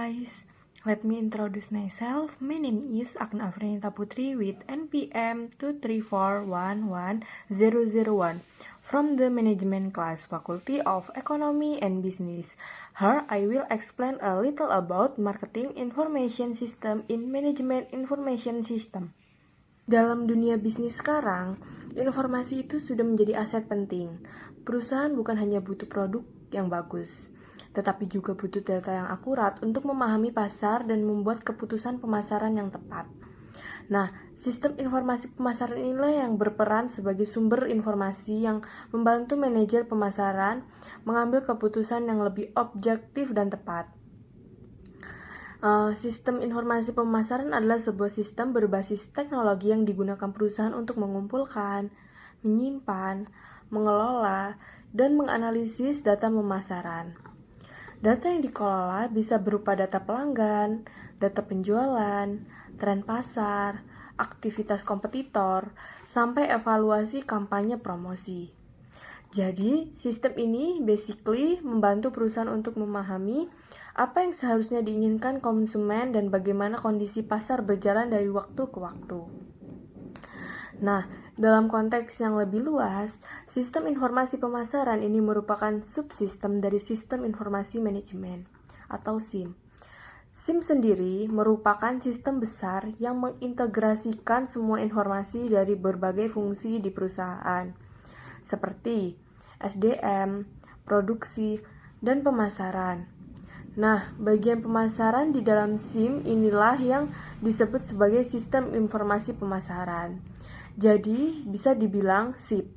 guys, let me introduce myself. My name is Agna Afrinita Putri with NPM 234111001 from the Management Class Faculty of Economy and Business. Here I will explain a little about Marketing Information System in Management Information System. Dalam dunia bisnis sekarang, informasi itu sudah menjadi aset penting. Perusahaan bukan hanya butuh produk yang bagus, tetapi juga butuh data yang akurat untuk memahami pasar dan membuat keputusan pemasaran yang tepat. Nah, sistem informasi pemasaran inilah yang berperan sebagai sumber informasi yang membantu manajer pemasaran mengambil keputusan yang lebih objektif dan tepat. Sistem informasi pemasaran adalah sebuah sistem berbasis teknologi yang digunakan perusahaan untuk mengumpulkan, menyimpan, mengelola, dan menganalisis data pemasaran. Data yang dikelola bisa berupa data pelanggan, data penjualan, tren pasar, aktivitas kompetitor, sampai evaluasi kampanye promosi. Jadi, sistem ini basically membantu perusahaan untuk memahami apa yang seharusnya diinginkan konsumen dan bagaimana kondisi pasar berjalan dari waktu ke waktu. Nah, dalam konteks yang lebih luas, sistem informasi pemasaran ini merupakan subsistem dari sistem informasi manajemen atau SIM. SIM sendiri merupakan sistem besar yang mengintegrasikan semua informasi dari berbagai fungsi di perusahaan, seperti SDM, produksi, dan pemasaran. Nah, bagian pemasaran di dalam SIM inilah yang disebut sebagai sistem informasi pemasaran. Jadi, bisa dibilang SIP.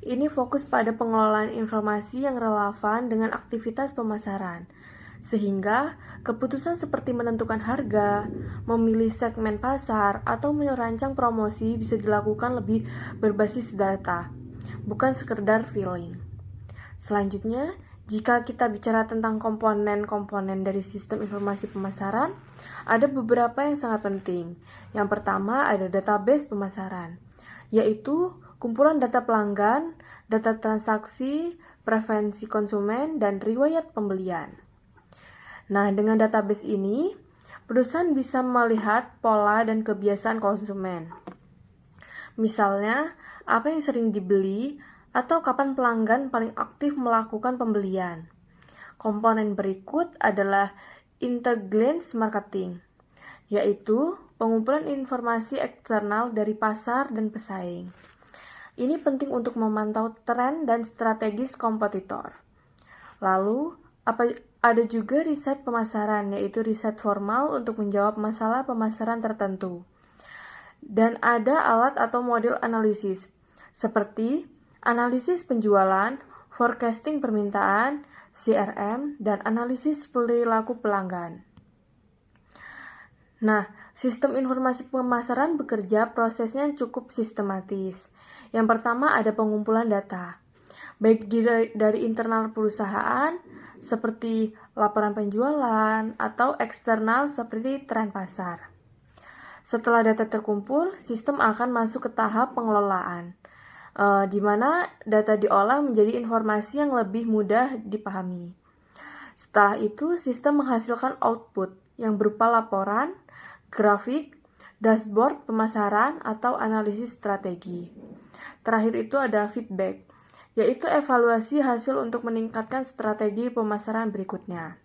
Ini fokus pada pengelolaan informasi yang relevan dengan aktivitas pemasaran, sehingga keputusan seperti menentukan harga, memilih segmen pasar, atau merancang promosi bisa dilakukan lebih berbasis data, bukan sekedar feeling. Selanjutnya, jika kita bicara tentang komponen-komponen dari sistem informasi pemasaran, ada beberapa yang sangat penting. Yang pertama ada database pemasaran, yaitu kumpulan data pelanggan, data transaksi, preferensi konsumen, dan riwayat pembelian. Nah, dengan database ini, perusahaan bisa melihat pola dan kebiasaan konsumen. Misalnya, apa yang sering dibeli, atau kapan pelanggan paling aktif melakukan pembelian. Komponen berikut adalah intelligence marketing, yaitu pengumpulan informasi eksternal dari pasar dan pesaing. Ini penting untuk memantau tren dan strategis kompetitor. Lalu, ada juga riset pemasaran, yaitu riset formal untuk menjawab masalah pemasaran tertentu. Dan ada alat atau model analisis, seperti analisis penjualan, forecasting permintaan, CRM, dan analisis perilaku pelanggan. Nah, sistem informasi pemasaran bekerja prosesnya cukup sistematis. Yang pertama ada pengumpulan data, baik dari internal perusahaan, seperti laporan penjualan, atau eksternal seperti tren pasar. Setelah data terkumpul, sistem akan masuk ke tahap pengelolaan, di mana data diolah menjadi informasi yang lebih mudah dipahami. Setelah itu, sistem menghasilkan output yang berupa laporan, grafik, dashboard pemasaran, atau analisis strategi. Terakhir itu ada feedback, yaitu evaluasi hasil untuk meningkatkan strategi pemasaran berikutnya.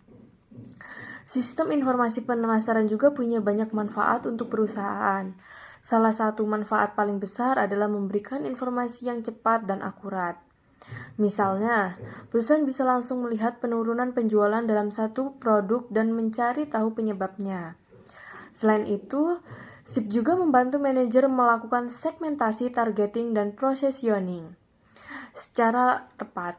Sistem informasi pemasaran juga punya banyak manfaat untuk perusahaan. Salah satu manfaat paling besar adalah memberikan informasi yang cepat dan akurat. Misalnya, perusahaan bisa langsung melihat penurunan penjualan dalam satu produk dan mencari tahu penyebabnya. Selain itu, SIP juga membantu manajer melakukan segmentasi, targeting, dan positioning secara tepat.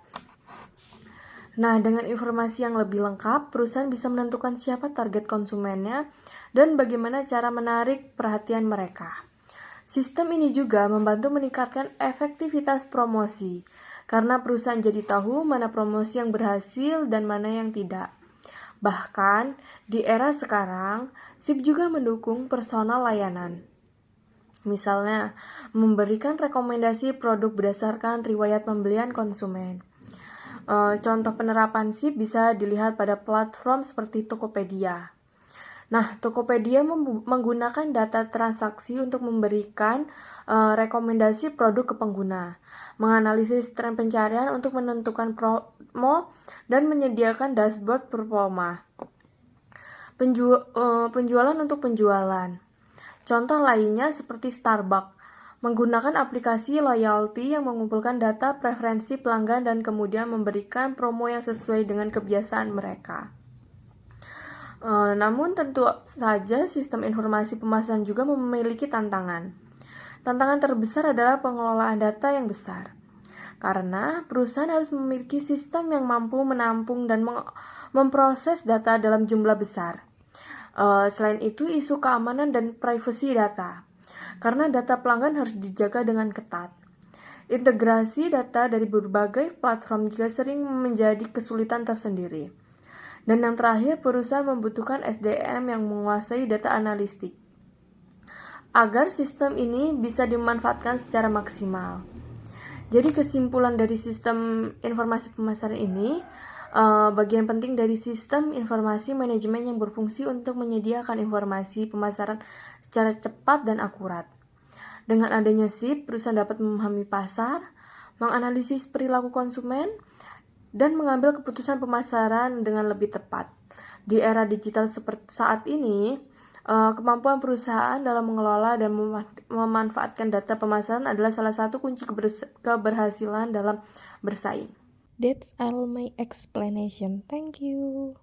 Nah, dengan informasi yang lebih lengkap, perusahaan bisa menentukan siapa target konsumennya dan bagaimana cara menarik perhatian mereka. Sistem ini juga membantu meningkatkan efektivitas promosi, karena perusahaan jadi tahu mana promosi yang berhasil dan mana yang tidak. Bahkan, di era sekarang, SIP juga mendukung personal layanan. Misalnya, memberikan rekomendasi produk berdasarkan riwayat pembelian konsumen. Contoh penerapan SIP bisa dilihat pada platform seperti Tokopedia. Nah, Tokopedia menggunakan data transaksi untuk memberikan rekomendasi produk ke pengguna, menganalisis tren pencarian untuk menentukan promo, dan menyediakan dashboard performa. Penjualan untuk penjualan. Contoh lainnya seperti Starbucks, menggunakan aplikasi loyalty yang mengumpulkan data preferensi pelanggan dan kemudian memberikan promo yang sesuai dengan kebiasaan mereka. Namun tentu saja sistem informasi pemasaran juga memiliki tantangan. Tantangan terbesar adalah pengelolaan data yang besar. Karena perusahaan harus memiliki sistem yang mampu menampung dan memproses data dalam jumlah besar. Selain itu, isu keamanan dan privasi data. Karena data pelanggan harus dijaga dengan ketat. Integrasi data dari berbagai platform juga sering menjadi kesulitan tersendiri. Dan yang terakhir, perusahaan membutuhkan SDM yang menguasai data analitik agar sistem ini bisa dimanfaatkan secara maksimal. Jadi kesimpulan dari sistem informasi pemasaran ini, bagian penting dari sistem informasi manajemen yang berfungsi untuk menyediakan informasi pemasaran secara cepat dan akurat. Dengan adanya SIP, perusahaan dapat memahami pasar, menganalisis perilaku konsumen, dan mengambil keputusan pemasaran dengan lebih tepat. Di era digital seperti saat ini, kemampuan perusahaan dalam mengelola dan memanfaatkan data pemasaran adalah salah satu kunci keberhasilan dalam bersaing. That's all my explanation. Thank you.